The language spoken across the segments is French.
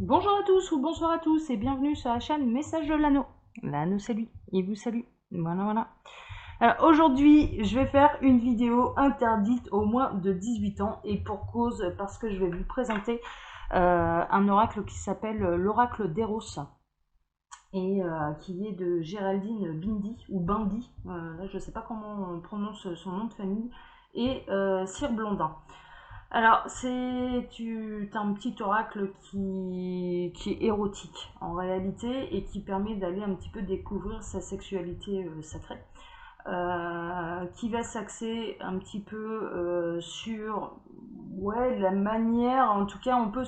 Bonjour à tous ou bonsoir à tous et bienvenue sur la chaîne Message de l'Anneau. L'Anneau c'est lui, il vous salue. Voilà. Alors aujourd'hui, je vais faire une vidéo interdite aux moins de 18 ans et pour cause, parce que je vais vous présenter un oracle qui s'appelle l'oracle d'Eros et qui est de Géraldine Bindi ou Bindi, là je ne sais pas comment on prononce son nom de famille, et Sir Blondin. Alors, c'est un petit oracle qui est érotique en réalité et qui permet d'aller un petit peu découvrir sa sexualité sacrée, qui va s'axer un petit peu sur la manière, en tout cas on peut...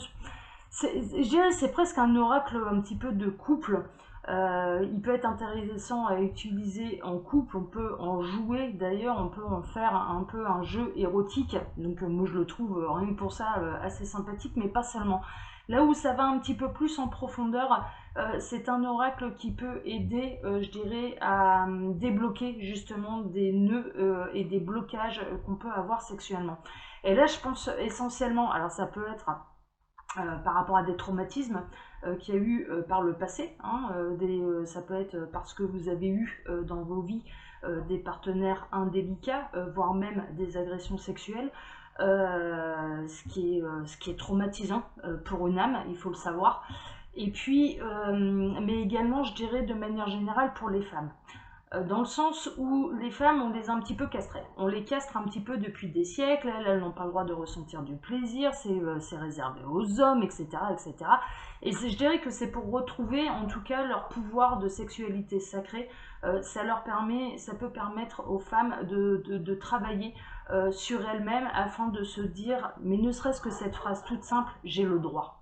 Je dirais c'est presque un oracle un petit peu de couple. Il peut être intéressant à utiliser en couple, on peut en jouer d'ailleurs, on peut en faire un peu un jeu érotique. Donc moi je le trouve rien que pour ça assez sympathique, mais pas seulement. Là où ça va un petit peu plus en profondeur, c'est un oracle qui peut aider, je dirais, à débloquer justement des nœuds et des blocages qu'on peut avoir sexuellement. Et là je pense essentiellement, alors ça peut être par rapport à des traumatismes qu'il y a eu par le passé. Hein, ça peut être parce que vous avez eu dans vos vies des partenaires indélicats, voire même des agressions sexuelles, ce qui est traumatisant pour une âme, il faut le savoir. Et puis, mais également, je dirais de manière générale pour les femmes. Dans le sens où les femmes, on les a un petit peu castrées. On les castre un petit peu depuis des siècles, elles n'ont pas le droit de ressentir du plaisir, c'est réservé aux hommes, etc. etc. Et je dirais que c'est pour retrouver en tout cas leur pouvoir de sexualité sacrée. Ça peut permettre aux femmes de travailler sur elles-mêmes afin de se dire, mais ne serait-ce que cette phrase toute simple, j'ai le droit.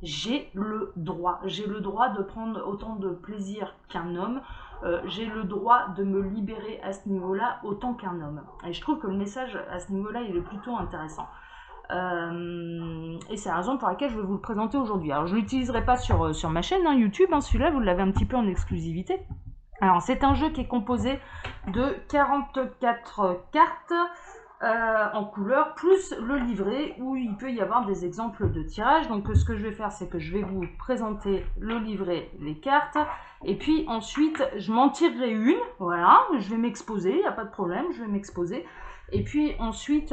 J'ai le droit de prendre autant de plaisir qu'un homme, j'ai le droit de me libérer à ce niveau-là autant qu'un homme. Et je trouve que le message à ce niveau-là, il est plutôt intéressant. Et c'est la raison pour laquelle je vais vous le présenter aujourd'hui. Alors je ne l'utiliserai pas sur ma chaîne YouTube, hein, celui-là vous l'avez un petit peu en exclusivité. Alors c'est un jeu qui est composé de 44 cartes, en couleur, plus le livret où il peut y avoir des exemples de tirage. Donc ce que je vais faire, c'est que je vais vous présenter le livret, les cartes, et puis ensuite je m'en tirerai une, voilà, je vais m'exposer, il n'y a pas de problème, je vais m'exposer, et puis ensuite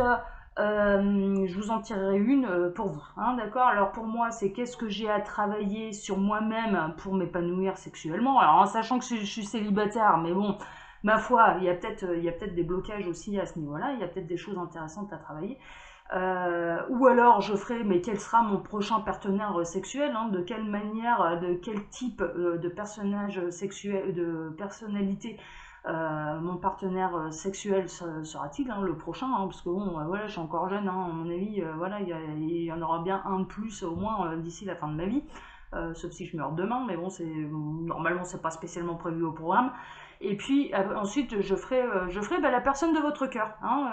je vous en tirerai une pour vous, hein, d'accord. Alors pour moi, c'est qu'est-ce que j'ai à travailler sur moi-même pour m'épanouir sexuellement, alors en sachant que je suis célibataire, mais bon, ma foi, il y a peut-être des blocages aussi à ce niveau-là, il y a peut-être des choses intéressantes à travailler. Ou alors je ferai, mais quel sera mon prochain partenaire sexuel, hein, de quelle manière, de quel type de personnage sexuel, de personnalité mon partenaire sexuel sera-t-il, hein, le prochain, hein, parce que bon, voilà, je suis encore jeune, hein, à mon avis, voilà, il y en aura bien un de plus au moins d'ici la fin de ma vie, sauf si je meurs demain, mais bon, normalement c'est pas spécialement prévu au programme. Et puis ensuite, je ferai la personne de votre cœur. Hein,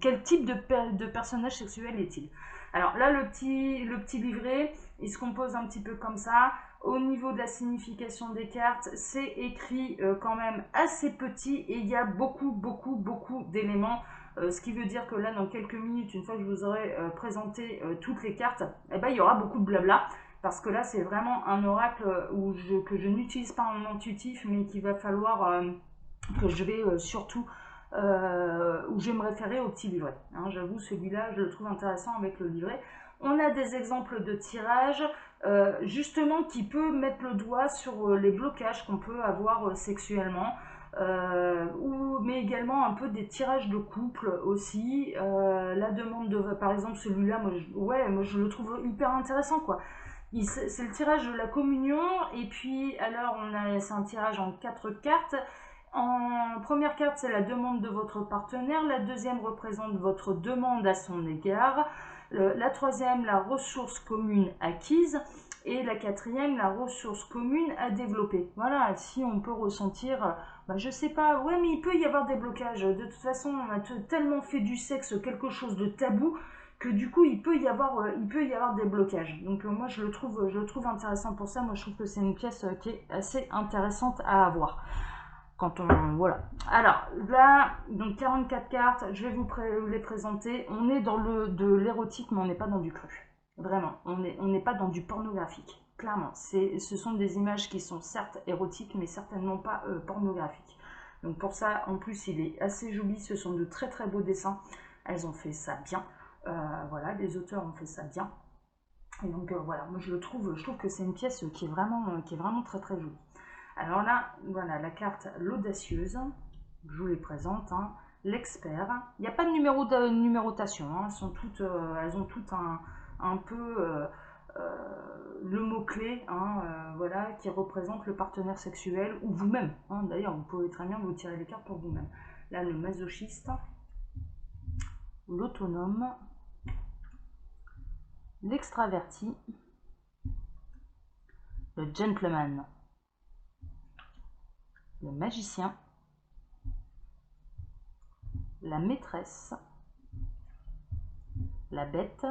quel type de personnage sexuel est-il? Alors là, le petit livret, il se compose un petit peu comme ça. Au niveau de la signification des cartes, c'est écrit quand même assez petit et il y a beaucoup d'éléments. Ce qui veut dire que là, dans quelques minutes, une fois que je vous aurai présenté toutes les cartes, eh ben, il y aura beaucoup de blabla. Parce que là, c'est vraiment un oracle que je n'utilise pas en intuitif, mais qu'il va falloir que je vais surtout, où je vais me référer au petit livret. Hein, j'avoue, celui-là, je le trouve intéressant avec le livret. On a des exemples de tirage, justement, qui peut mettre le doigt sur les blocages qu'on peut avoir sexuellement. Mais également un peu des tirages de couple aussi. La demande de, par exemple, celui-là, moi je le trouve hyper intéressant, quoi. C'est le tirage de la communion, et puis alors c'est un tirage en 4 cartes. En première carte, c'est la demande de votre partenaire, la deuxième représente votre demande à son égard, la troisième, la ressource commune acquise, et la quatrième, la ressource commune à développer. Voilà, si on peut ressentir, je sais pas, ouais, mais il peut y avoir des blocages. De toute façon, on a tellement fait du sexe quelque chose de tabou que du coup il peut y avoir des blocages. Donc moi je le trouve intéressant pour ça. Moi je trouve que c'est une pièce qui est assez intéressante à avoir. Quand on voilà. Alors là, donc 44 cartes, je vais vous les présenter. On est dans de l'érotique, mais on n'est pas dans du cru. Vraiment, on n'est pas dans du pornographique, clairement. Ce sont des images qui sont certes érotiques, mais certainement pas pornographiques. Donc pour ça, en plus, il est assez joli. Ce sont de très très beaux dessins. Elles ont fait ça bien. Voilà, les auteurs ont fait ça bien. Et donc voilà, moi je trouve que c'est une pièce qui est vraiment très très jolie. Alors là, voilà, la carte l'audacieuse. Je vous les présente. Hein. L'expert. Il n'y a pas de numérotation. Hein. Elles ont toutes un peu le mot-clé, hein, voilà, qui représente le partenaire sexuel ou vous-même. Hein. D'ailleurs, vous pouvez très bien vous tirer les cartes pour vous-même. Là, le masochiste, l'autonome, l'extraverti, le gentleman, le magicien, la maîtresse, la bête,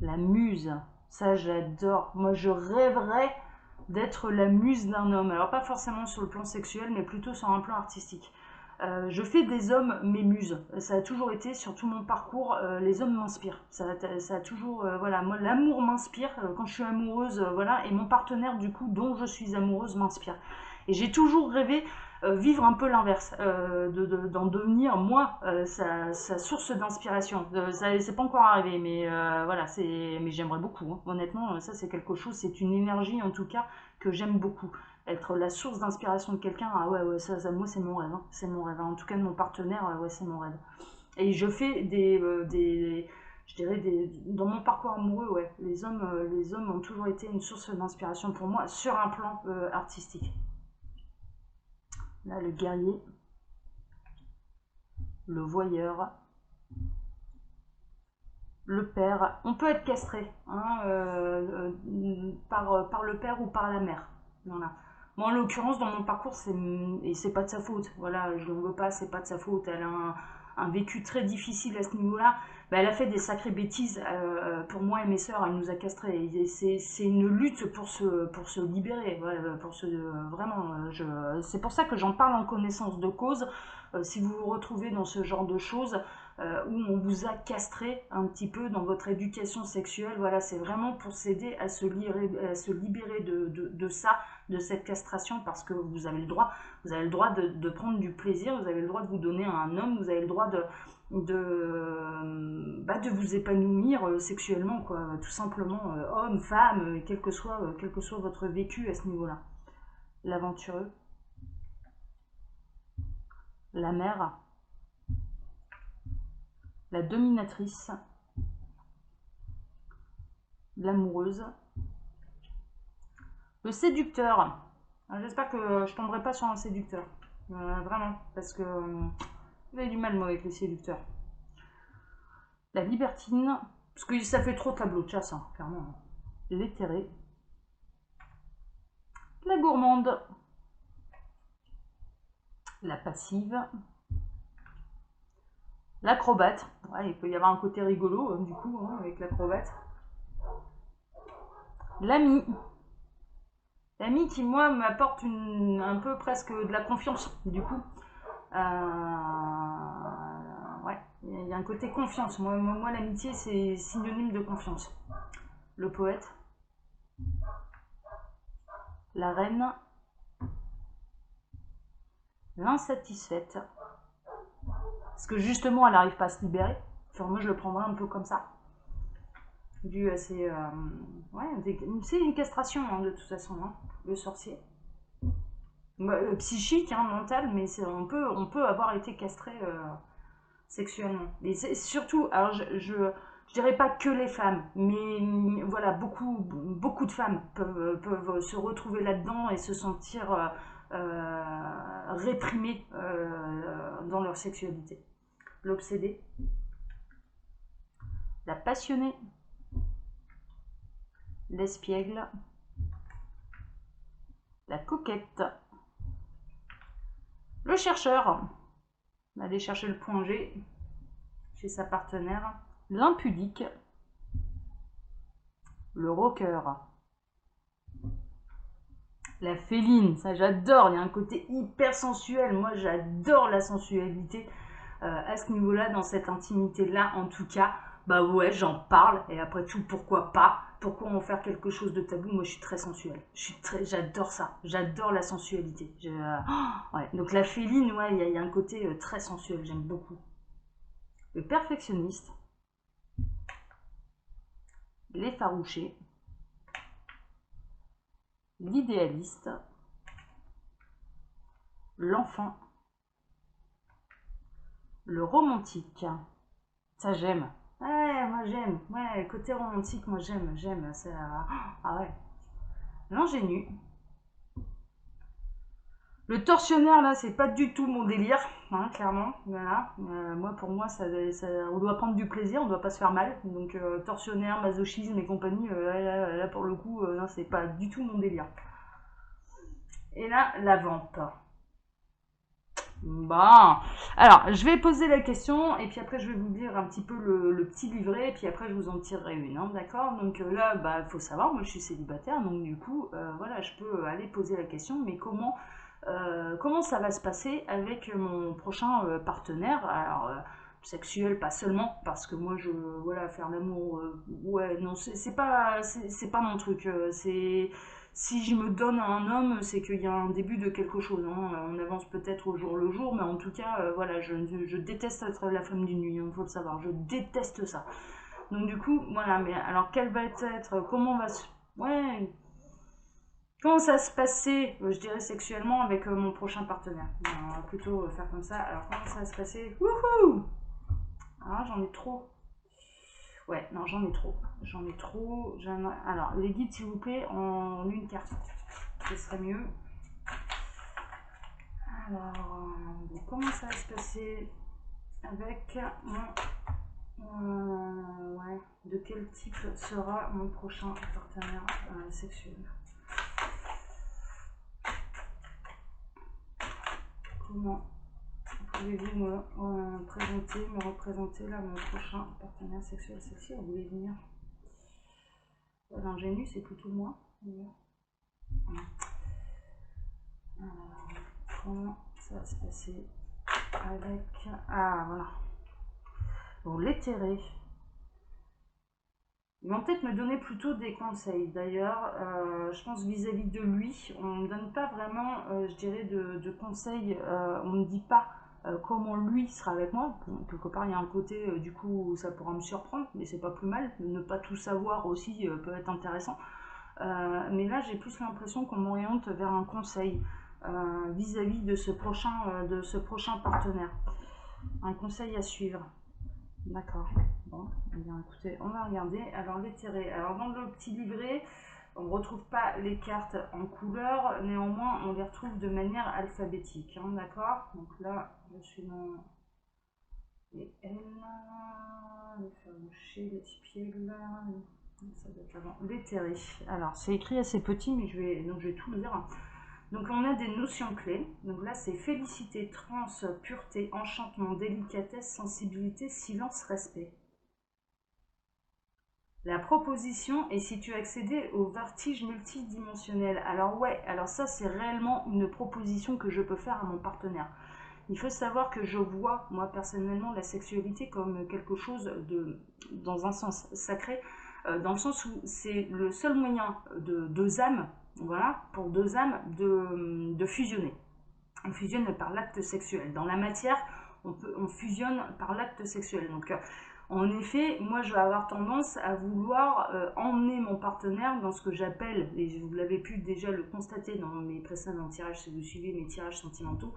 la muse. Ça, j'adore. Moi, je rêverais d'être la muse d'un homme. Alors, pas forcément sur le plan sexuel, mais plutôt sur un plan artistique. Je fais des hommes mes muses. Ça a toujours été, sur tout mon parcours, les hommes m'inspirent. Ça a toujours, voilà, moi, l'amour m'inspire quand je suis amoureuse, voilà, et mon partenaire, du coup, dont je suis amoureuse, m'inspire. Et j'ai toujours rêvé vivre un peu l'inverse, d'en devenir moi sa source d'inspiration. C'est pas encore arrivé, mais voilà, mais j'aimerais beaucoup. Hein. Honnêtement, ça c'est quelque chose, c'est une énergie en tout cas que j'aime beaucoup. Être la source d'inspiration de quelqu'un, ah ouais, ça, moi c'est mon rêve. Hein. C'est mon rêve. Hein. En tout cas de mon partenaire, ouais, c'est mon rêve. Et je fais je dirais dans mon parcours amoureux, ouais, les hommes ont toujours été une source d'inspiration pour moi sur un plan artistique. Là, le guerrier, le voyeur, le père. On peut être castré hein, par le père ou par la mère. Voilà. Moi, en l'occurrence, dans mon parcours, c'est pas de sa faute. Voilà, je ne veux pas, c'est pas de sa faute. Elle a un vécu très difficile à ce niveau-là. Bah, elle a fait des sacrées bêtises pour moi et mes sœurs. Elle nous a castrés. C'est une lutte pour se libérer. Voilà, vraiment, c'est pour ça que j'en parle en connaissance de cause. Si vous vous retrouvez dans ce genre de choses, où on vous a castré un petit peu dans votre éducation sexuelle, voilà, c'est vraiment pour s'aider à se libérer de ça, de cette castration, parce que vous avez le droit de prendre du plaisir, vous avez le droit de vous donner à un homme, vous avez le droit de vous épanouir sexuellement, quoi, tout simplement, homme, femme, quel que soit votre vécu à ce niveau-là. L'aventureux, la mère, la dominatrice, l'amoureuse, le séducteur. J'espère que je tomberai pas sur un séducteur. Vraiment, parce que j'ai du mal moi avec les séducteurs. La libertine, parce que ça fait trop tableau de chasse, hein, clairement. L'éthérée, la gourmande, la passive, l'acrobate. Ouais, il peut y avoir un côté rigolo du coup hein, avec l'acrobate. L'ami. L'ami qui moi m'apporte un peu presque de la confiance du coup. Ouais, il y a un côté confiance. Moi l'amitié c'est synonyme de confiance. Le poète. La reine. L'insatisfaite. Parce que justement elle n'arrive pas à se libérer. Enfin, moi je le prendrais un peu comme ça. Dû à ces. Ouais, c'est une castration hein, de toute façon, hein, le sorcier. Psychique, hein, mental, mais on peut avoir été castré sexuellement. Et surtout, alors je dirais pas que les femmes, mais voilà, beaucoup de femmes peuvent se retrouver là-dedans et se sentir réprimées dans leur sexualité. L'obsédé, la passionnée, l'espiègle, la coquette, le chercheur, aller chercher le point G chez sa partenaire, l'impudique, le rocker, la féline, ça j'adore, il y a un côté hyper sensuel, moi j'adore la sensualité à ce niveau-là, dans cette intimité-là en tout cas. bah ouais, j'en parle, et après tout, pourquoi pas? Pourquoi en faire quelque chose de tabou? Moi, je suis très sensuelle. J'adore ça. J'adore la sensualité. Ouais. Donc la féline, ouais, il y a un côté très sensuel. J'aime beaucoup. Le perfectionniste, l'effarouché, l'idéaliste, l'enfant, le romantique. Ça, j'aime. Ouais, moi j'aime. Ouais, côté romantique, moi j'aime. Ça... Ah ouais. L'ingénu. Le tortionnaire, là, c'est pas du tout mon délire, hein, clairement. Voilà. Moi, pour moi, on doit prendre du plaisir, on doit pas se faire mal. Donc, tortionnaire, masochisme et compagnie, là, pour le coup, non, c'est pas du tout mon délire. Et là, la vente. Bon, alors je vais poser la question et puis après je vais vous dire un petit peu le petit livret et puis après je vous en tirerai une, hein, d'accord? Donc là, bah faut savoir, moi je suis célibataire donc du coup, voilà, je peux aller poser la question, mais comment ça va se passer avec mon prochain partenaire? Alors sexuel pas seulement parce que moi je voilà faire l'amour, ouais non c'est pas mon truc, c'est si je me donne à un homme, c'est qu'il y a un début de quelque chose, hein. On avance peut-être au jour le jour, mais en tout cas, voilà, je déteste être la femme d'une nuit, il faut le savoir, je déteste ça. Donc du coup, voilà, mais alors quel va être, comment va se... Ouais, comment ça va se passer, je dirais sexuellement, avec mon prochain partenaire. On va plutôt faire comme ça. Alors comment ça va se passer? Wouhou! Ah, j'en ai trop. Ouais, non, j'en ai trop. J'en ai trop. Alors, les guides, s'il vous plaît, en une carte. Ce serait mieux. Alors, comment ça va se passer avec ouais, de quel type sera mon prochain partenaire sexuel? Comment pouvez-vous me présenter, me représenter là mon prochain partenaire sexuel sexy? Vous voulez venir? L'ingénu, c'est plutôt moi. Alors, comment ça va se passer avec... Ah, voilà. Bon, l'éthéré. Ils vont peut-être me donner plutôt des conseils. D'ailleurs, je pense vis-à-vis de lui, on ne me donne pas vraiment, je dirais, de conseils. On ne me dit pas comment lui sera avec moi. Bon, quelque part, il y a un côté, du coup, où ça pourra me surprendre, mais c'est pas plus mal. Ne pas tout savoir aussi peut être intéressant. Mais là, j'ai plus l'impression qu'on m'oriente vers un conseil vis-à-vis de ce prochain partenaire. Un conseil à suivre. D'accord. Bon, eh bien écoutez, on va regarder. Alors l'éthéré. Alors dans le petit livret, on ne retrouve pas les cartes en couleur, néanmoins on les retrouve de manière alphabétique. Hein, d'accord? Donc là, je suis dans les L, les farouchés, les spiegles. Ça doit être avant. L'éthéré. Alors c'est écrit assez petit, mais je vais tout lire. Donc on a des notions clés. Donc là c'est félicité, transe, pureté, enchantement, délicatesse, sensibilité, silence, respect. La proposition est si tu accédais au vertige multidimensionnel. Alors ouais, alors ça c'est réellement une proposition que je peux faire à mon partenaire. Il faut savoir que je vois, moi personnellement, la sexualité comme quelque chose dans un sens sacré, dans le sens où c'est le seul moyen de deux âmes, voilà, pour deux âmes de fusionner. On fusionne par l'acte sexuel. Dans la matière, on fusionne par l'acte sexuel. Donc, en effet, moi, je vais avoir tendance à vouloir emmener mon partenaire dans ce que j'appelle, et vous l'avez pu déjà le constater dans mes précédents tirages, si vous suivez mes tirages sentimentaux,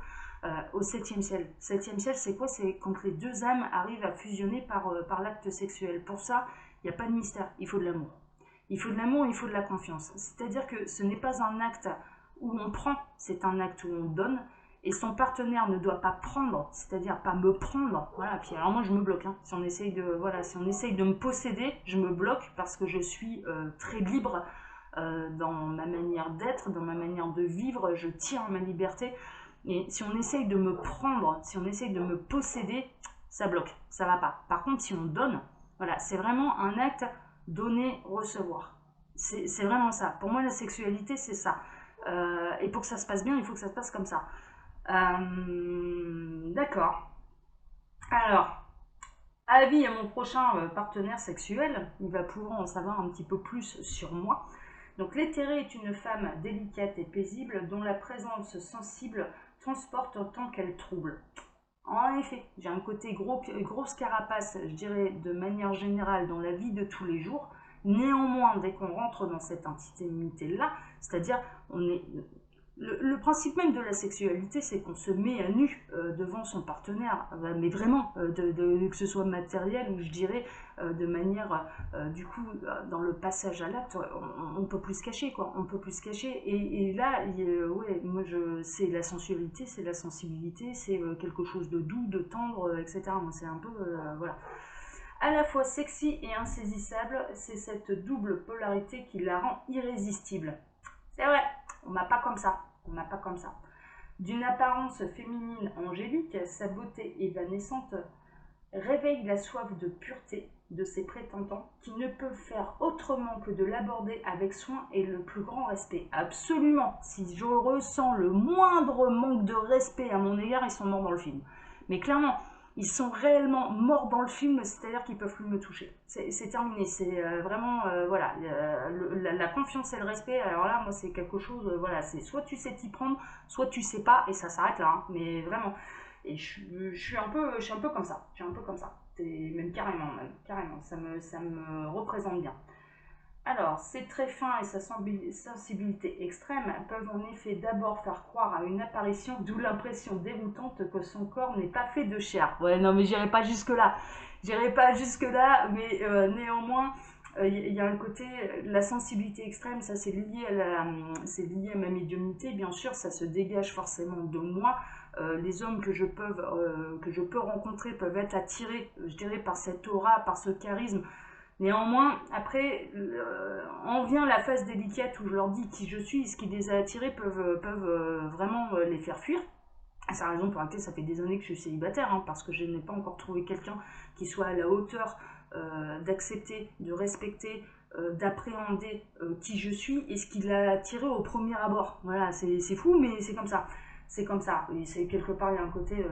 au 7e ciel. 7e ciel, c'est quoi? C'est quand les deux âmes arrivent à fusionner par l'acte sexuel. Pour ça, il n'y a pas de mystère, il faut de l'amour. Il faut de l'amour, il faut de la confiance. C'est-à-dire que ce n'est pas un acte où on prend, c'est un acte où on donne. Et son partenaire ne doit pas prendre, c'est-à-dire pas me prendre. Voilà. Puis alors moi je me bloque. Hein. Si on essaye de me posséder, je me bloque parce que je suis très libre dans ma manière d'être, dans ma manière de vivre. Je tiens ma liberté. Et si on essaye de me prendre, si on essaye de me posséder, ça bloque, ça va pas. Par contre, si on donne, voilà, c'est vraiment un acte donner, recevoir. C'est vraiment ça. Pour moi, la sexualité, c'est ça. Et pour que ça se passe bien, il faut que ça se passe comme ça. D'accord. Alors, Avis à mon prochain partenaire sexuel, il va pouvoir en savoir un petit peu plus sur moi. Donc l'éthérée est une femme délicate et paisible dont la présence sensible transporte autant qu'elle trouble. En effet, j'ai un côté grosse carapace, je dirais, de manière générale dans la vie de tous les jours. Néanmoins, dès qu'on rentre dans cette intimité-là, c'est-à-dire, on est le principe même de la sexualité, c'est qu'on se met à nu devant son partenaire, mais vraiment, que ce soit matériel ou je dirais de manière, du coup, dans le passage à l'acte, on peut plus se cacher, quoi. On peut plus se cacher. Et là, ouais, moi, c'est la sensualité, c'est la sensibilité, c'est quelque chose de doux, de tendre, etc. Moi, c'est un peu, voilà. À la fois sexy et insaisissable, c'est cette double polarité qui la rend irrésistible. C'est vrai, on m'a pas comme ça. On m'a pas comme ça. D'une apparence féminine angélique, sa beauté évanescente réveille la soif de pureté de ses prétendants qui ne peuvent faire autrement que de l'aborder avec soin et le plus grand respect. Absolument. Si je ressens le moindre manque de respect à mon égard, ils sont morts dans le film. Mais clairement, ils sont réellement morts dans le film, c'est-à-dire qu'ils peuvent plus me toucher. C'est terminé, c'est vraiment, voilà, la confiance et le respect, alors là, moi, c'est quelque chose, voilà, c'est soit tu sais t'y prendre, soit tu sais pas, et ça s'arrête là, hein, mais vraiment. Et je suis un peu comme ça, je suis un peu comme ça, même carrément, ça me représente bien. Alors, ses traits fins et sa sensibilité extrême peuvent en effet d'abord faire croire à une apparition, d'où l'impression déroutante que son corps n'est pas fait de chair. Ouais, non, mais j'irai pas jusque-là. J'irai pas jusque-là, mais néanmoins, il y a un côté, la sensibilité extrême, ça c'est lié à ma médiumnité, bien sûr, ça se dégage forcément de moi. Les hommes que je peux rencontrer peuvent être attirés, je dirais, par cette aura, par ce charisme. Néanmoins, après, en vient la phase délicate où je leur dis qui je suis, ce qui les a attirés peuvent vraiment les faire fuir. C'est la raison pour laquelle ça fait des années que je suis célibataire, hein, parce que je n'ai pas encore trouvé quelqu'un qui soit à la hauteur d'accepter, de respecter, d'appréhender qui je suis et ce qui l'a attiré au premier abord. Voilà, c'est fou, mais c'est comme ça. C'est comme ça. Et c'est quelque part, il y a un côté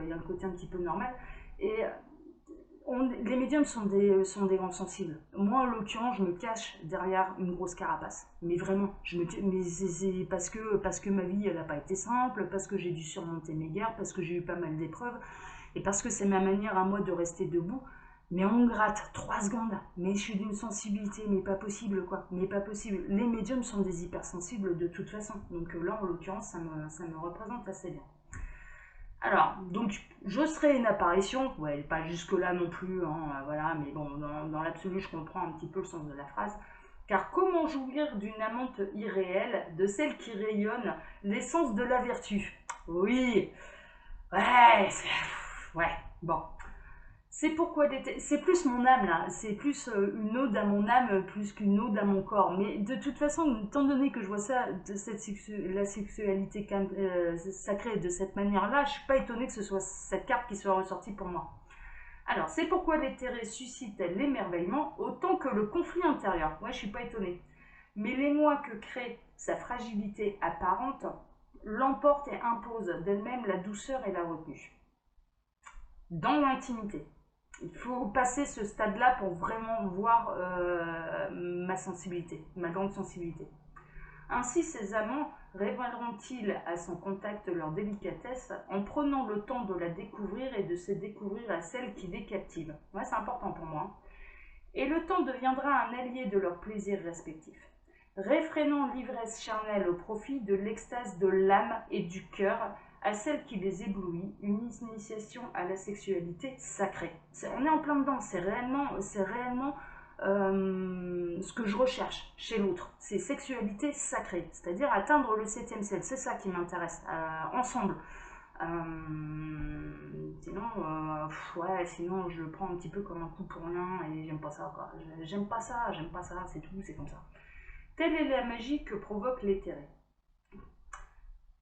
un petit peu normal. Et les médiums sont des grands sensibles. Moi, en l'occurrence, je me cache derrière une grosse carapace. Mais vraiment, mais c'est parce que ma vie, elle n'a pas été simple, parce que j'ai dû surmonter mes guerres, parce que j'ai eu pas mal d'épreuves, et parce que c'est ma manière à moi de rester debout. Mais on gratte 3 secondes. Mais je suis d'une sensibilité, mais pas possible, quoi. Mais pas possible. Les médiums sont des hypersensibles de toute façon. Donc là, en l'occurrence, ça me représente assez bien. Alors, donc, je serai une apparition, ouais, pas jusque-là non plus, hein, voilà, mais bon, dans l'absolu, je comprends un petit peu le sens de la phrase. Car comment jouir d'une amante irréelle, de celle qui rayonne l'essence de la vertu? Oui, ouais, ouais, bon. C'est pourquoi c'est plus mon âme là, c'est plus une ode à mon âme plus qu'une ode à mon corps. Mais de toute façon, étant donné que je vois ça, la sexualité sacrée de cette manière-là, je suis pas étonnée que ce soit cette carte qui soit ressortie pour moi. Alors, c'est pourquoi l'éthéré suscite l'émerveillement autant que le conflit intérieur. Moi, je suis pas étonnée. Mais l'émoi que crée sa fragilité apparente l'emporte et impose d'elle-même la douceur et la retenue. Dans l'intimité. Il faut passer ce stade-là pour vraiment voir ma sensibilité, ma grande sensibilité. Ainsi, ces amants révéleront-ils à son contact leur délicatesse en prenant le temps de la découvrir et de se découvrir à celle qui les captive. Ouais, c'est important pour moi. Et le temps deviendra un allié de leurs plaisirs respectifs, réfrénant l'ivresse charnelle au profit de l'extase de l'âme et du cœur à celle qui les éblouit, une initiation à la sexualité sacrée. On est en plein dedans, c'est réellement ce que je recherche chez l'autre. C'est sexualité sacrée, c'est-à-dire atteindre le 7e ciel, c'est ça qui m'intéresse, ensemble. Sinon je le prends un petit peu comme un coup pour rien et j'aime pas ça, quoi. J'aime pas ça, c'est tout, c'est comme ça. Telle est la magie que provoque l'éthéré,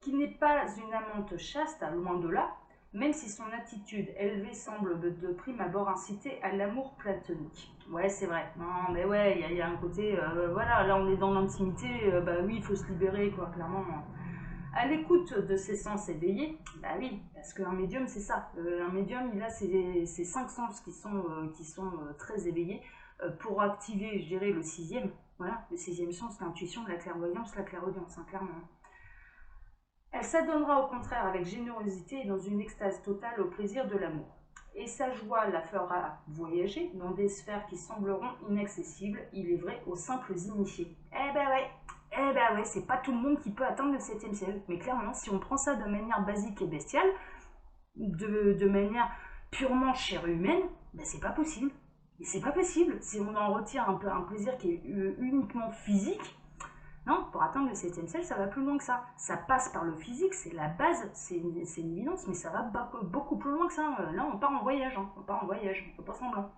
qui n'est pas une amante chaste, loin de là, même si son attitude élevée semble de prime abord inciter à l'amour platonique. Ouais, c'est vrai. Non, mais ouais, y a un côté, voilà, là on est dans l'intimité, bah oui, il faut se libérer, quoi, clairement. à l'écoute de ses sens éveillés. Bah oui, parce qu'un médium, c'est ça. Un médium, il a ses 5 sens qui sont très éveillés pour activer, je dirais, le 6e. Voilà, le 6e sens, l'intuition, la clairvoyance, la clairaudience, hein, clairement. Elle s'adonnera au contraire avec générosité et dans une extase totale au plaisir de l'amour. Et sa joie la fera voyager dans des sphères qui sembleront inaccessibles, il est vrai, aux simples initiés. Eh ben ouais, c'est pas tout le monde qui peut atteindre le 7e ciel. Mais clairement, si on prend ça de manière basique et bestiale, de manière purement chair humaine, ben c'est pas possible. Et c'est pas possible. Si on en retire un plaisir qui est uniquement physique, non, pour atteindre le 7e ciel, ça va plus loin que ça. Ça passe par le physique, c'est la base, c'est une évidence, mais ça va beaucoup plus loin que ça. Là, on part en voyage, on fait pas semblant.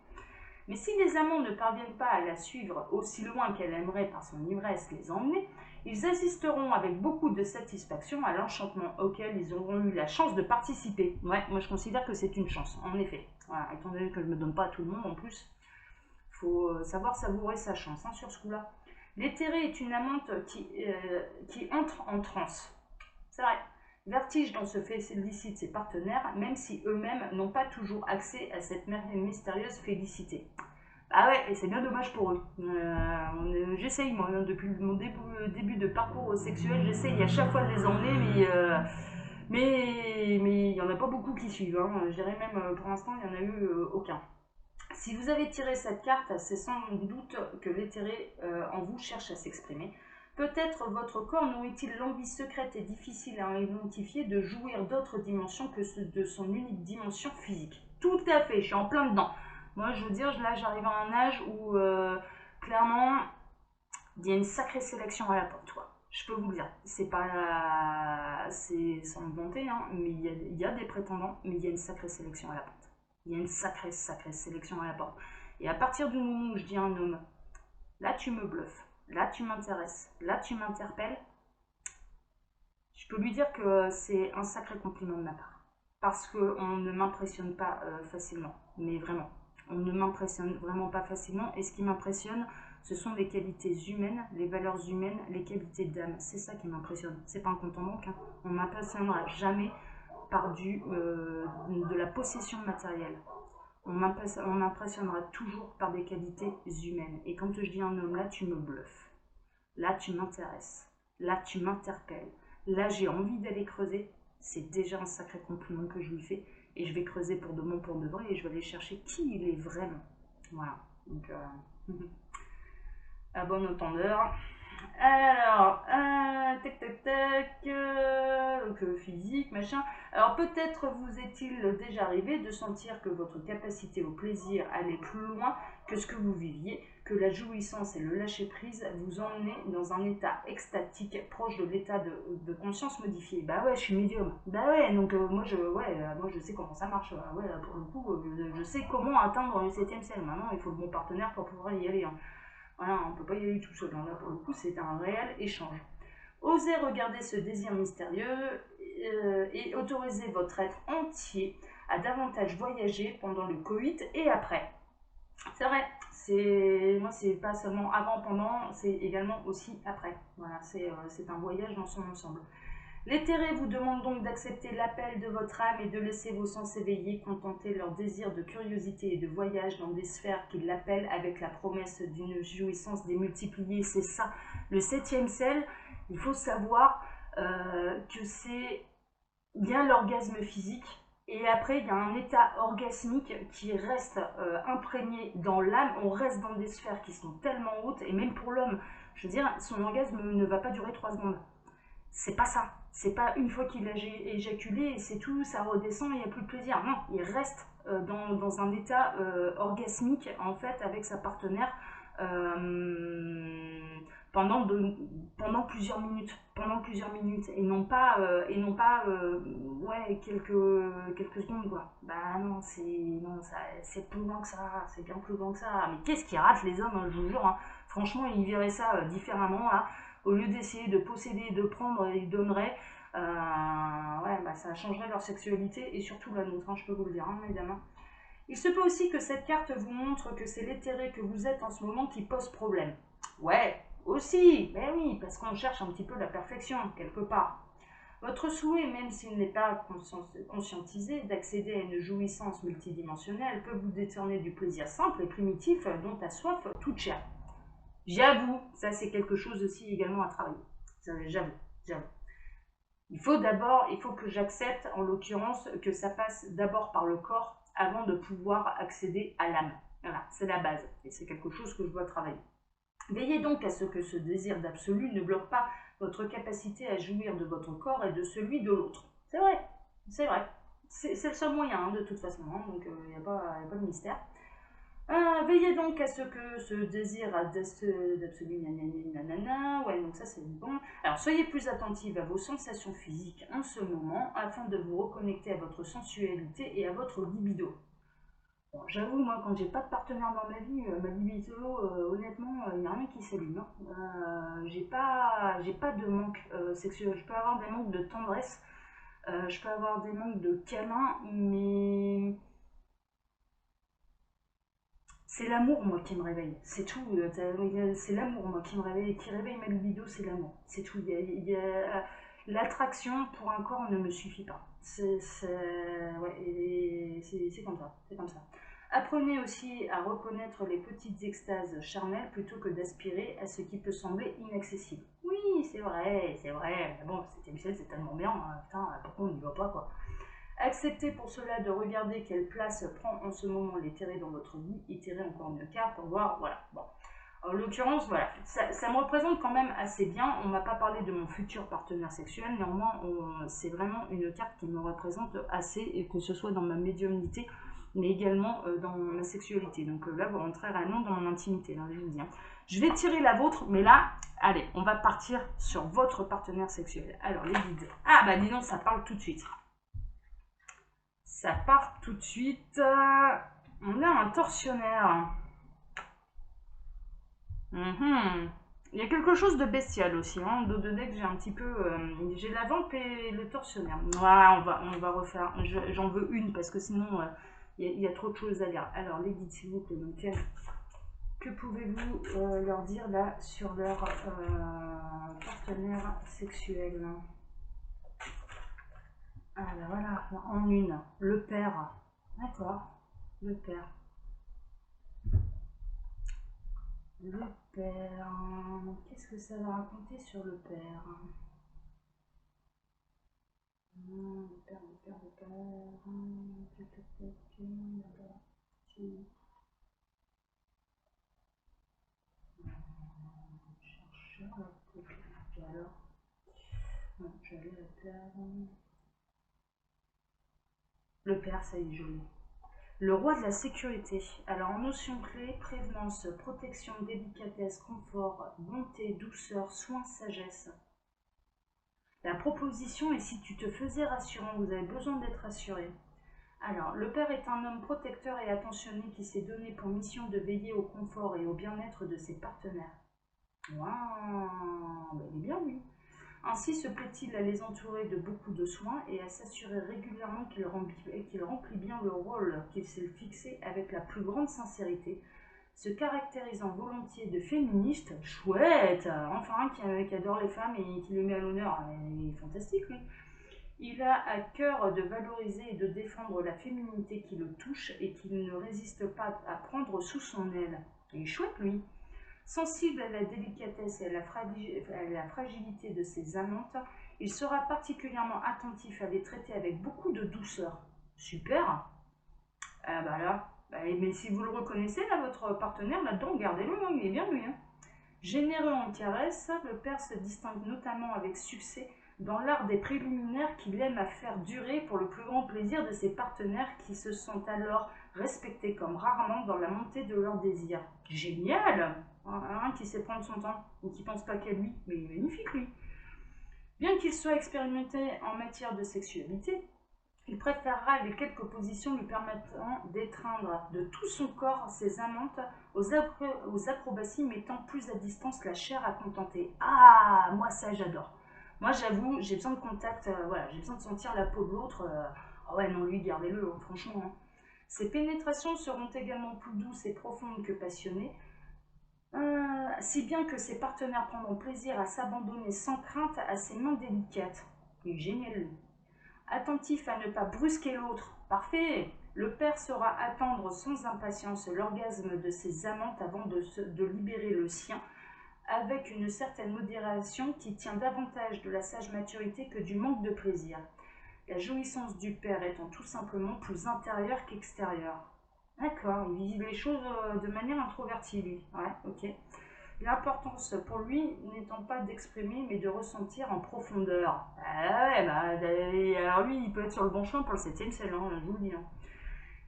Mais si les amants ne parviennent pas à la suivre aussi loin qu'elle aimerait par son ivresse les emmener, ils assisteront avec beaucoup de satisfaction à l'enchantement auquel ils auront eu la chance de participer. Ouais, moi je considère que c'est une chance, en effet. Voilà, étant donné que je ne me donne pas à tout le monde en plus, il faut savoir savourer sa chance sur ce coup-là. L'éthérée est une amante qui entre en transe. C'est vrai. Vertige dont se félicitent ses partenaires, même si eux-mêmes n'ont pas toujours accès à cette mystérieuse félicité. Ah ouais, et c'est bien dommage pour eux. J'essaye, moi, depuis mon début de parcours sexuel, j'essaye à chaque fois de les emmener, mais il n'y en a pas beaucoup qui suivent. Je dirais même, pour l'instant, il n'y en a eu aucun. Si vous avez tiré cette carte, c'est sans doute que l'éthéré en vous cherche à s'exprimer. Peut-être votre corps nourrit-il l'envie secrète et difficile à identifier de jouir d'autres dimensions que de son unique dimension physique. Tout à fait, je suis en plein dedans. Moi, je veux dire, là, j'arrive à un âge où, clairement, il y a une sacrée sélection à la porte, quoi. Je peux vous le dire. C'est pas... C'est sans me vanter, mais il y a des prétendants, mais il y a une sacrée sélection à la porte. Il y a une sacrée sélection à la porte. Et à partir du moment où je dis à un homme, là tu me bluffes, là tu m'intéresses, là tu m'interpelles, je peux lui dire que c'est un sacré compliment de ma part. Parce qu'on ne m'impressionne pas facilement. Mais vraiment, on ne m'impressionne vraiment pas facilement. Et ce qui m'impressionne, ce sont les qualités humaines, les valeurs humaines, les qualités d'âme. C'est ça qui m'impressionne. C'est pas un compte en banque. On ne m'impressionnera jamais par de la possession matérielle. On m'impressionnera toujours par des qualités humaines. Et quand je dis un homme, là tu me bluffes, là tu m'intéresses, là tu m'interpelles, là j'ai envie d'aller creuser, c'est déjà un sacré compliment que je lui fais. Et je vais creuser pour de vrai et je vais aller chercher qui il est vraiment. Voilà. Donc, à bon entendeur. Alors, donc physique, machin. Alors peut-être vous est-il déjà arrivé de sentir que votre capacité au plaisir allait plus loin que ce que vous viviez, que la jouissance et le lâcher-prise vous emmenaient dans un état extatique proche de l'état de conscience modifié. Bah ouais, je suis médium. Bah ouais, donc moi je sais comment ça marche. Ouais, pour le coup, je sais comment atteindre le 7e ciel. Maintenant, il faut le bon partenaire pour pouvoir y aller. Voilà, on ne peut pas y aller tout seul. Là, pour le coup, c'est un réel échange. Osez regarder ce désir mystérieux et autorisez votre être entier à davantage voyager pendant le coït et après. C'est vrai, moi c'est pas seulement avant, pendant, c'est également aussi après. Voilà, c'est un voyage dans son ensemble. L'éthéré vous demande donc d'accepter l'appel de votre âme et de laisser vos sens éveillés contenter leur désir de curiosité et de voyage dans des sphères qui l'appellent avec la promesse d'une jouissance démultipliée. C'est ça, le 7e ciel, il faut savoir que c'est bien l'orgasme physique. Et après, il y a un état orgasmique qui reste imprégné dans l'âme. On reste dans des sphères qui sont tellement hautes, et même pour l'homme, je veux dire, son orgasme ne va pas durer 3 secondes. C'est pas ça. C'est pas une fois qu'il a éjaculé et c'est tout, ça redescend et il n'y a plus de plaisir. Non, il reste dans un état orgasmique, en fait, avec sa partenaire pendant plusieurs minutes. Et non pas, ouais, quelques secondes, quoi. Bah non, c'est plus loin que ça, c'est bien plus loin que ça. Mais qu'est-ce qui rate les hommes, je vous jure. Franchement, ils verraient ça différemment, là. Au lieu d'essayer de posséder, de prendre, ils donneraient. Ouais, bah ça changerait leur sexualité et surtout la nôtre, je peux vous le dire, évidemment. Il se peut aussi que cette carte vous montre que c'est l'éthéré que vous êtes en ce moment qui pose problème. Ouais, aussi, mais oui, parce qu'on cherche un petit peu la perfection, quelque part. Votre souhait, même s'il n'est pas conscientisé, d'accéder à une jouissance multidimensionnelle peut vous détourner du plaisir simple et primitif dont a soif toute chair. J'avoue, ça c'est quelque chose aussi également à travailler. J'avoue. Il faut que j'accepte en l'occurrence que ça passe d'abord par le corps avant de pouvoir accéder à l'âme. Voilà, c'est la base et c'est quelque chose que je dois travailler. Veillez donc à ce que ce désir d'absolu ne bloque pas votre capacité à jouir de votre corps et de celui de l'autre. C'est vrai. C'est le seul moyen, de toute façon, donc il n'y a pas de mystère. Veillez donc à ce que ce désir d'absolu nanana, ouais, donc ça c'est bon. Alors soyez plus attentive à vos sensations physiques en ce moment afin de vous reconnecter à votre sensualité et à votre libido. Bon, j'avoue, moi, quand j'ai pas de partenaire dans ma vie, ma libido, honnêtement, il n'y a rien qui s'allume. J'ai pas de manque sexuel. Je peux avoir des manques de tendresse, je peux avoir des manques de câlin, mais c'est l'amour, moi, qui me réveille. C'est tout. C'est l'amour, moi, qui me réveille, qui réveille ma libido, c'est l'amour. C'est tout. L'attraction pour un corps ne me suffit pas. C'est comme ça. C'est comme ça. Apprenez aussi à reconnaître les petites extases charnelles plutôt que d'aspirer à ce qui peut sembler inaccessible. Oui, c'est vrai. Mais bon, c'est tellement bien, hein, putain, pourquoi on n'y va pas, quoi. Acceptez pour cela de regarder quelle place prend en ce moment l'éthéré dans votre vie et tirez encore une carte pour voir, voilà. Bon. En l'occurrence, voilà, ça me représente quand même assez bien. On m'a pas parlé de mon futur partenaire sexuel, néanmoins, c'est vraiment une carte qui me représente assez, et que ce soit dans ma médiumnité, mais également dans ma sexualité. Donc là, vous rentrez réellement dans mon intimité, là, je vous dis. Hein. Je vais tirer la vôtre, mais là, allez, on va partir sur votre partenaire sexuel. Alors, les guides. Ah, bah dis donc, ça parle tout de suite. Ça part tout de suite. On a un tortionnaire. Il y a quelque chose de bestial aussi. Hein. Dos de deck, j'ai un petit peu. J'ai la vampe et le tortionnaire. Voilà, on va refaire. J'en veux une parce que sinon, il y a trop de choses à lire. Alors, les guides, s'il vous plaît. Donc, que pouvez-vous leur dire là sur leur partenaire sexuel? Ah ben voilà, en une. Le père. D'accord. Le père. Le père. Qu'est-ce que ça va raconter sur le père? Le père. Chercheur, alors. Non, j'avais le père. Le père, ça y est, joli. Le roi de la sécurité. Alors, en notion clé, prévenance, protection, délicatesse, confort, bonté, douceur, soin, sagesse. La proposition est si tu te faisais rassurant, vous avez besoin d'être rassuré. Alors, le père est un homme protecteur et attentionné qui s'est donné pour mission de veiller au confort et au bien-être de ses partenaires. Waouh, il est bien lui. Ainsi se plaît-il à les entourer de beaucoup de soins et à s'assurer régulièrement qu'il remplit bien le rôle qu'il s'est fixé avec la plus grande sincérité, se caractérisant volontiers de féministe. Chouette, enfin qui adore les femmes et qui les met à l'honneur, il est fantastique lui. Il a à cœur de valoriser et de défendre la féminité qui le touche et qu'il ne résiste pas à prendre sous son aile. Il est chouette lui. Sensible à la délicatesse et à la fragilité de ses amantes, il sera particulièrement attentif à les traiter avec beaucoup de douceur. Super. Ah bah là, mais si vous le reconnaissez, là, votre partenaire, là-dedans, gardez-le, hein, il est bien lui. Hein. Généreux en caresses, le père se distingue notamment avec succès dans l'art des préliminaires qu'il aime à faire durer pour le plus grand plaisir de ses partenaires qui se sentent alors respectés comme rarement dans la montée de leurs désirs. Génial! Un qui sait prendre son temps ou qui pense pas qu'à lui, mais il est magnifique lui. Bien qu'il soit expérimenté en matière de sexualité, il préférera les quelques positions lui permettant d'étreindre de tout son corps ses amantes aux acrobaties mettant plus à distance la chair à contenter. Ah, moi ça j'adore. Moi j'avoue, j'ai besoin de contact, voilà, j'ai besoin de sentir la peau de l'autre. Ah ouais, non, lui, gardez-le, hein, franchement. Hein. Ses pénétrations seront également plus douces et profondes que passionnées, si bien que ses partenaires prendront plaisir à s'abandonner sans crainte à ses mains délicates. Il est génial, lui. Attentif à ne pas brusquer l'autre. Parfait. Le père saura attendre sans impatience l'orgasme de ses amantes avant de libérer le sien, avec une certaine modération qui tient davantage de la sage maturité que du manque de plaisir. La jouissance du père étant tout simplement plus intérieure qu'extérieure. D'accord, il vit les choses de manière introvertie, lui. Ouais, ok. L'importance pour lui n'étant pas d'exprimer, mais de ressentir en profondeur. Ah ouais, bah, alors lui, il peut être sur le bon chemin pour le 7e ciel, hein, je vous le dis. Hein.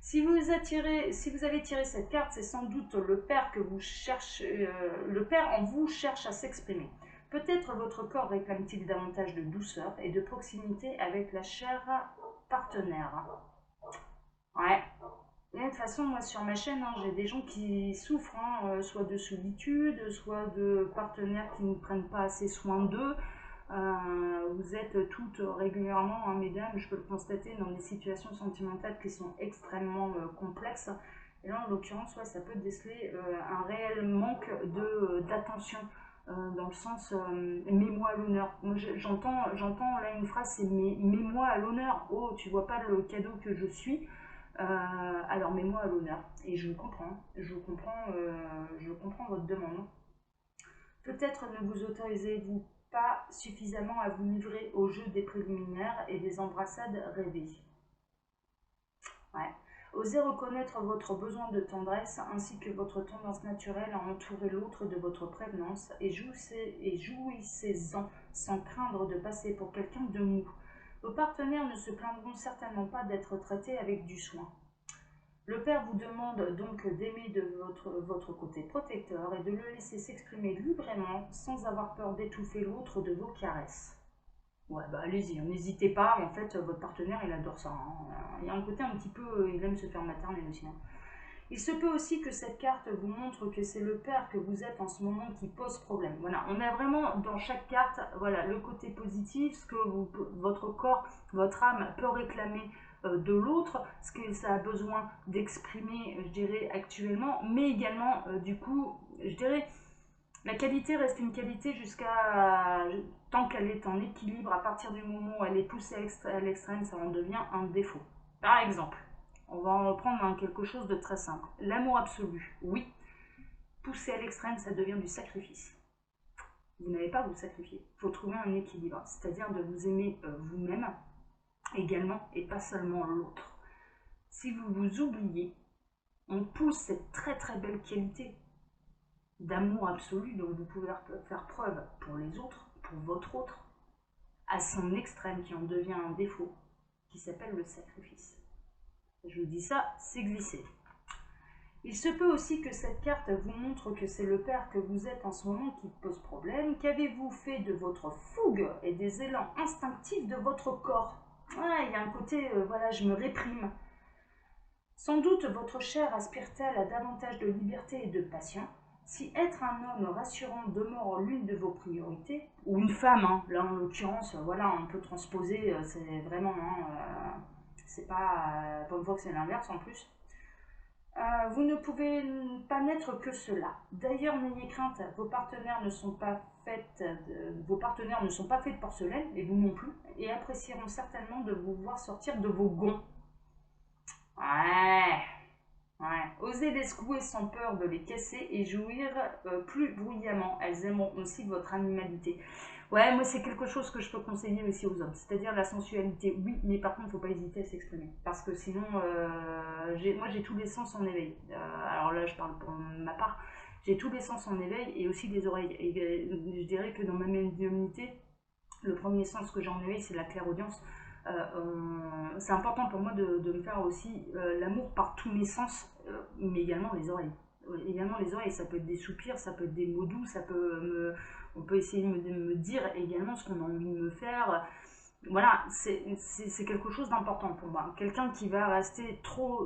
Si vous avez tiré cette carte, c'est sans doute le père que vous cherchez, le père en vous cherche à s'exprimer. Peut-être votre corps réclame-t-il davantage de douceur et de proximité avec la chère partenaire. Ouais. Et de toute façon, moi sur ma chaîne, hein, j'ai des gens qui souffrent, hein, soit de solitude, soit de partenaires qui ne prennent pas assez soin d'eux. Vous êtes toutes régulièrement, hein, mesdames, je peux le constater, dans des situations sentimentales qui sont extrêmement complexes. Et là, en l'occurrence, ouais, ça peut déceler un réel manque d'attention. Dans le sens mets-moi à l'honneur. Moi j'entends là une phrase, c'est mets-moi à l'honneur. Oh, tu vois pas le cadeau que je suis, alors mets-moi à l'honneur. Et je comprends, je comprends votre demande. Peut-être ne vous autorisez-vous pas suffisamment à vous livrer au jeu des préliminaires et des embrassades rêvées. Ouais. Osez reconnaître votre besoin de tendresse ainsi que votre tendance naturelle à entourer l'autre de votre prévenance et jouissez-en sans craindre de passer pour quelqu'un de mou. Vos partenaires ne se plaindront certainement pas d'être traités avec du soin. Le père vous demande donc d'aimer de votre côté protecteur et de le laisser s'exprimer librement sans avoir peur d'étouffer l'autre de vos caresses. Ouais, bah allez-y, n'hésitez pas, en fait, votre partenaire, il adore ça. Hein. Il y a un côté un petit peu, il aime se faire materner aussi. Hein. Il se peut aussi que cette carte vous montre que c'est le père que vous êtes en ce moment qui pose problème. Voilà, on a vraiment dans chaque carte, voilà, le côté positif, ce que votre corps, votre âme peut réclamer de l'autre, ce que ça a besoin d'exprimer, je dirais, actuellement, mais également, du coup, je dirais, la qualité reste une qualité jusqu'à tant qu'elle est en équilibre. À partir du moment où elle est poussée à l'extrême, ça en devient un défaut. Par exemple, on va en reprendre quelque chose de très simple. L'amour absolu, oui. Poussé à l'extrême, ça devient du sacrifice. Vous n'avez pas à vous sacrifier. Il faut trouver un équilibre, c'est-à-dire de vous aimer vous-même également et pas seulement l'autre. Si vous vous oubliez, on pousse cette très très belle qualité d'amour absolu dont vous pouvez faire preuve pour les autres, pour votre autre, à son extrême qui en devient un défaut, qui s'appelle le sacrifice. Je vous dis ça, c'est glissé. Il se peut aussi que cette carte vous montre que c'est le père que vous êtes en ce moment qui pose problème. Qu'avez-vous fait de votre fougue et des élans instinctifs de votre corps? Il y a un côté, voilà, je me réprime. Sans doute votre chair aspire-t-elle à davantage de liberté et de passion. Si être un homme rassurant demeure l'une de vos priorités, ou une femme, hein, là en l'occurrence, voilà, on peut transposer, c'est vraiment, c'est pas, pour une fois que c'est l'inverse en plus. Vous ne pouvez pas n'être que cela. D'ailleurs, n'ayez crainte, vos partenaires ne sont pas faits de porcelaine, et vous non plus, et apprécieront certainement de vous voir sortir de vos gonds. Ouais. Osez les secouer sans peur de les casser et jouir plus bruyamment. Elles aimeront aussi votre animalité. Ouais, moi c'est quelque chose que je peux conseiller aussi aux hommes. C'est-à-dire la sensualité, oui, mais par contre, il ne faut pas hésiter à s'exprimer. Parce que sinon, moi j'ai tous les sens en éveil. Alors là, je parle pour ma part. J'ai tous les sens en éveil et aussi les oreilles. Et je dirais que dans ma médiumnité, le premier sens que j'ai en éveil, c'est la clairaudience. C'est important pour moi de me faire aussi l'amour par tous mes sens, mais également les oreilles. Également les oreilles, ça peut être des soupirs, ça peut être des mots doux, on peut essayer de me dire également ce qu'on a envie de me faire. Voilà, c'est quelque chose d'important pour moi. Quelqu'un qui va rester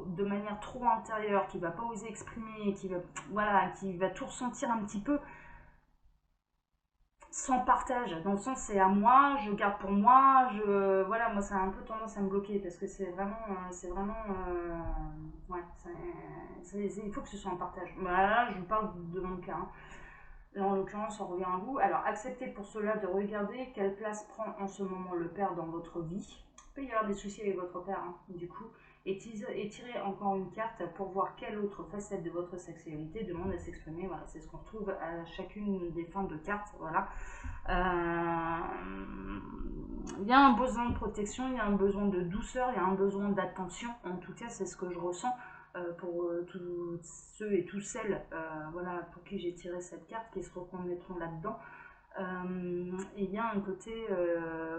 de manière trop intérieure, qui va pas oser exprimer, qui va tout ressentir un petit peu, sans partage, dans le sens c'est à moi, je garde pour moi, voilà, moi ça a un peu tendance à me bloquer parce que c'est vraiment, ouais, il faut que ce soit un partage. Voilà, je vous parle de mon cas. Hein. Là, en l'occurrence, on revient à vous. Alors, acceptez pour cela de regarder quelle place prend en ce moment le père dans votre vie. Il peut y avoir des soucis avec votre père, hein, du coup. Et tirez encore une carte pour voir quelle autre facette de votre sexualité demande à s'exprimer. Voilà, c'est ce qu'on retrouve à chacune des fins de cartes. Voilà. Il y a un besoin de protection, il y a un besoin de douceur, il y a un besoin d'attention. En tout cas, c'est ce que je ressens. Pour tous ceux et toutes celles voilà, pour qui j'ai tiré cette carte, qui se reconnaîtront là-dedans. Et il y a un côté,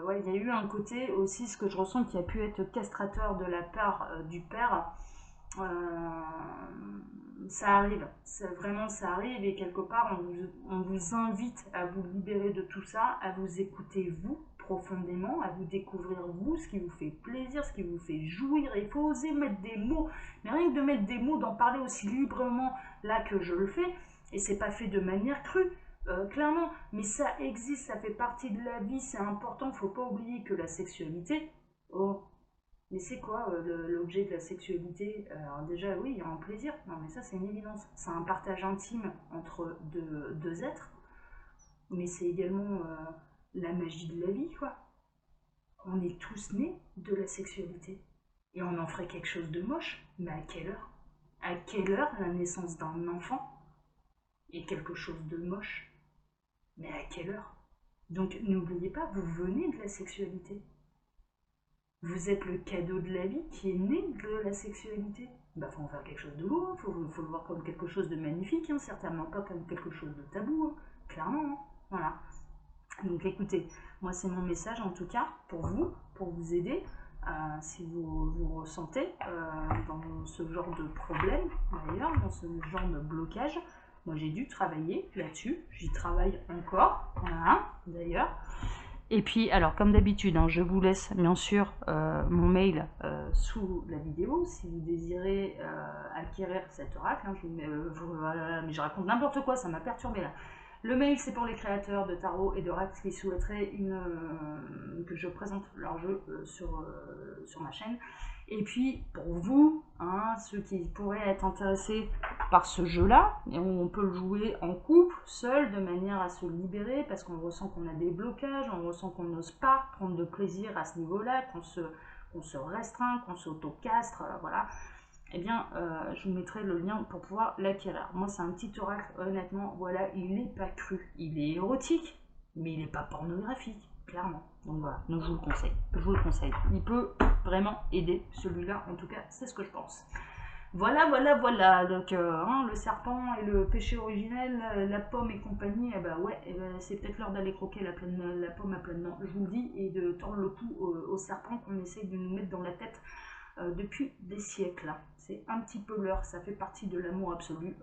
ouais, il y a eu un côté aussi, ce que je ressens, qui a pu être castrateur de la part du père. Ça arrive, vraiment ça arrive, et quelque part on vous invite à vous libérer de tout ça, à vous écouter vous profondément, à vous découvrir vous, ce qui vous fait plaisir, ce qui vous fait jouir. Il faut oser mettre des mots, mais rien que de mettre des mots, d'en parler aussi librement là que je le fais, et c'est pas fait de manière crue. Clairement, mais ça existe, ça fait partie de la vie, c'est important. Faut pas oublier que la sexualité, oh, mais c'est quoi l'objet de la sexualité? Alors déjà, oui, il y a un plaisir. Non, mais ça, c'est une évidence. C'est un partage intime entre deux êtres. Mais c'est également la magie de la vie, quoi. On est tous nés de la sexualité. Et on en ferait quelque chose de moche. Mais à quelle heure? À quelle heure la naissance d'un enfant est quelque chose de moche? Mais à quelle heure? Donc n'oubliez pas, vous venez de la sexualité. Vous êtes le cadeau de la vie qui est né de la sexualité. Bah, faut en faire quelque chose de beau, hein. Faut le voir comme quelque chose de magnifique, hein. Certainement pas comme quelque chose de tabou, hein. Clairement, hein. Voilà. Donc écoutez, moi c'est mon message en tout cas pour vous aider. Si vous ressentez dans ce genre de problème, d'ailleurs, dans ce genre de blocage, moi j'ai dû travailler là-dessus, j'y travaille encore, voilà, d'ailleurs. Et puis, alors, comme d'habitude, hein, je vous laisse bien sûr mon mail sous la vidéo si vous désirez acquérir cet oracle. Hein, mais je raconte n'importe quoi, ça m'a perturbé là. Le mail, c'est pour les créateurs de tarot et d'oracle qui souhaiteraient que je présente leur jeu sur ma chaîne. Et puis, pour vous, hein, ceux qui pourraient être intéressés par ce jeu-là, on peut le jouer en couple, seul, de manière à se libérer, parce qu'on ressent qu'on a des blocages, on ressent qu'on n'ose pas prendre de plaisir à ce niveau-là, qu'on se restreint, qu'on s'auto-castre, voilà. Eh bien, je vous mettrai le lien pour pouvoir l'acquérir. Moi, c'est un petit oracle, honnêtement, voilà, il n'est pas cru. Il est érotique, mais il n'est pas pornographique, clairement. Donc voilà, donc je vous le conseille. Je vous le conseille. Il peut vraiment aider celui-là, en tout cas, c'est ce que je pense. Voilà, voilà, voilà. Donc, hein, le serpent et le péché originel, la pomme et compagnie, eh ben ouais, eh ben, c'est peut-être l'heure d'aller croquer la pomme à pleines dents, je vous le dis, et de tordre le cou au serpent qu'on essaie de nous mettre dans la tête depuis des siècles. C'est un petit peu l'heure, ça fait partie de l'amour absolu,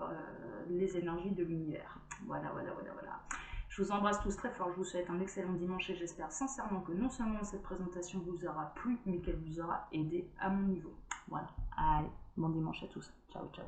les énergies de l'univers. Voilà, voilà, voilà, voilà. Je vous embrasse tous très fort, je vous souhaite un excellent dimanche et j'espère sincèrement que non seulement cette présentation vous aura plu, mais qu'elle vous aura aidé à mon niveau. Voilà, allez, bon dimanche à tous. Ciao, ciao.